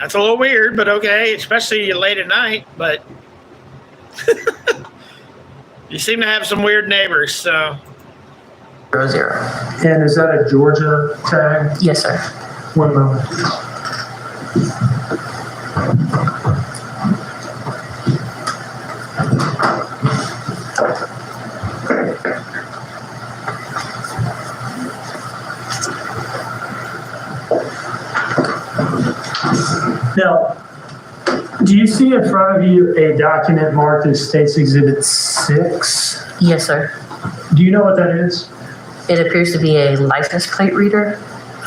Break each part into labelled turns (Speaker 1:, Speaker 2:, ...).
Speaker 1: That's a little weird, but okay, especially late at night. But you seem to have some weird neighbors, so.
Speaker 2: 00.
Speaker 3: And is that a Georgia tag?
Speaker 2: Yes, sir.
Speaker 3: One moment. Now, do you see in front of you a document marked as States Exhibit 6?
Speaker 2: Yes, sir.
Speaker 3: Do you know what that is?
Speaker 2: It appears to be a license plate reader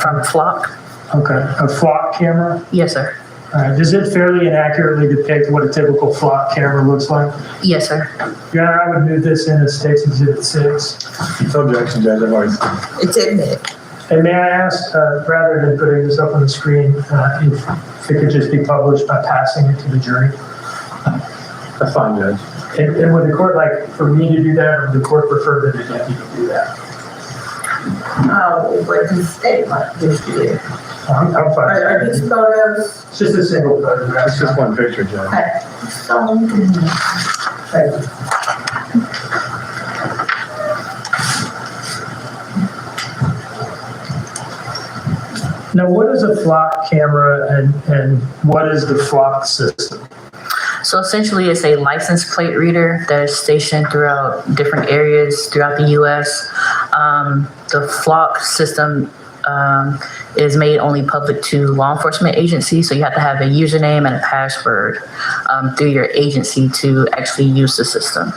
Speaker 2: from Flock.
Speaker 3: Okay, a flock camera?
Speaker 2: Yes, sir.
Speaker 3: All right, does it fairly and accurately depict what a typical flock camera looks like?
Speaker 2: Yes, sir.
Speaker 3: Your Honor, I would move this in as States Exhibit 6.
Speaker 4: No objection, Judge. I've already.
Speaker 5: It's admitted.
Speaker 3: And may I ask, rather than putting this up on the screen, if it could just be published by passing it to the jury?
Speaker 4: That's fine, Judge.
Speaker 3: And would the court like for me to do that, or would the court prefer that the deputy do that?
Speaker 5: What the state might just do.
Speaker 3: I'm fine.
Speaker 5: Are these photos?
Speaker 3: It's just a single photograph.
Speaker 4: It's just one picture, Judge.
Speaker 3: Thank you. Now, what is a flock camera and what is the flock system?
Speaker 2: So essentially, it's a license plate reader that is stationed throughout different areas throughout the U.S. The Flock system is made only public to law enforcement agencies, so you have to have a username and a password through your agency to actually use the system.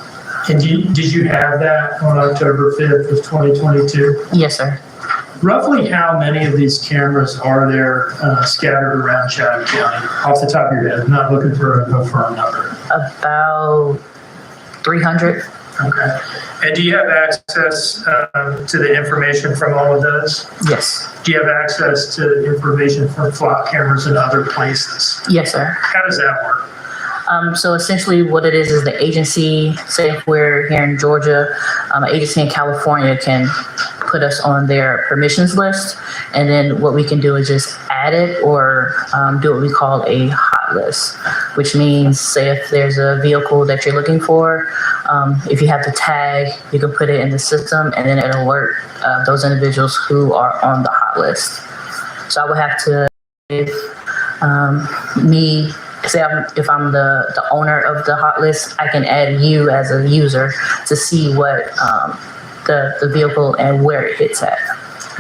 Speaker 3: And did you have that on October 5th of 2022?
Speaker 2: Yes, sir.
Speaker 3: Roughly how many of these cameras are there scattered around Chatham County? Off the top of your head, I'm not looking for a firm number.
Speaker 2: About 300.
Speaker 3: Okay. And do you have access to the information from all of those?
Speaker 2: Yes.
Speaker 3: Do you have access to information from flock cameras in other places?
Speaker 2: Yes, sir.
Speaker 3: How does that work?
Speaker 2: So essentially what it is the agency, say if we're here in Georgia, an agency in California can put us on their permissions list. And then what we can do is just add it or do what we call a hot list, which means say if there's a vehicle that you're looking for, if you have the tag, you can put it in the system and then it'll alert those individuals who are on the hot list. So I would have to, if if I'm the owner of the hot list, I can add you as a user to see what the vehicle and where it hits at.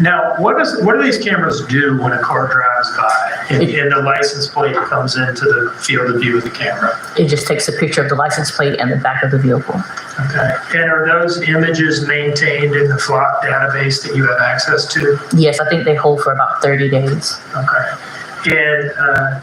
Speaker 3: Now, what do these cameras do when a car drives by and the license plate comes into the field of view of the camera?
Speaker 2: It just takes a picture of the license plate and the back of the vehicle.
Speaker 3: Okay. And are those images maintained in the Flock database that you have access to?
Speaker 2: Yes, I think they hold for about 30 days.
Speaker 3: Okay. And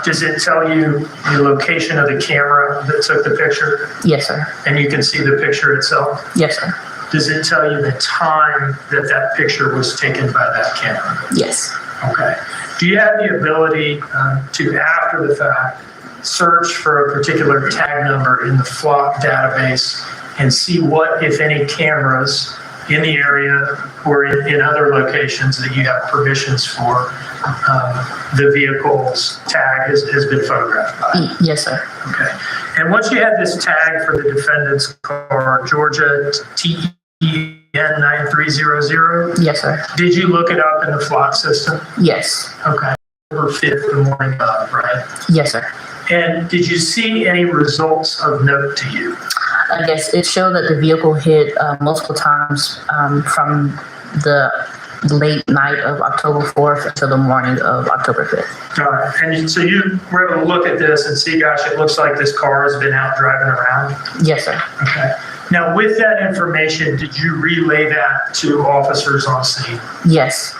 Speaker 3: does it tell you the location of the camera that took the picture?
Speaker 2: Yes, sir.
Speaker 3: And you can see the picture itself?
Speaker 2: Yes, sir.
Speaker 3: Does it tell you the time that that picture was taken by that camera?
Speaker 2: Yes.
Speaker 3: Okay. Do you have the ability to, after the fact, search for a particular tag number in the Flock database and see what, if any, cameras in the area or in other locations that you have permissions for the vehicle's tag has been photographed by?
Speaker 2: Yes, sir.
Speaker 3: Okay. And once you had this tag for the defendant's car, Georgia TEN 9300?
Speaker 2: Yes, sir.
Speaker 3: Did you look it up in the Flock system?
Speaker 2: Yes.
Speaker 3: Okay. October 5th, the morning of, right?
Speaker 2: Yes, sir.
Speaker 3: And did you see any results of note to you?
Speaker 2: Yes, it showed that the vehicle hit multiple times from the late night of October 4th until the morning of October 5th.
Speaker 3: All right. And so you were able to look at this and see, gosh, it looks like this car has been out driving around?
Speaker 2: Yes, sir.
Speaker 3: Okay. Now, with that information, did you relay that to officers on scene?
Speaker 2: Yes.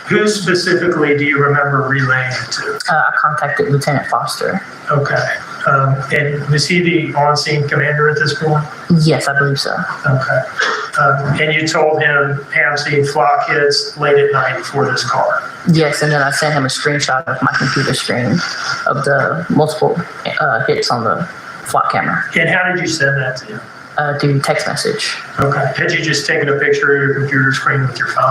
Speaker 3: Who specifically do you remember relaying it to?
Speaker 2: I contacted Lieutenant Foster.
Speaker 3: Okay. And was he the on-scene commander at this point?
Speaker 2: Yes, I believe so.
Speaker 3: Okay. And you told him, hey, I'm seeing flock hits late at night for this car.
Speaker 2: Yes, and then I sent him a screenshot of my computer screen of the multiple hits on the flock camera.
Speaker 3: And how did you send that to him?
Speaker 2: Through text message.
Speaker 3: Okay. Had you just taken a picture of your computer screen with your phone?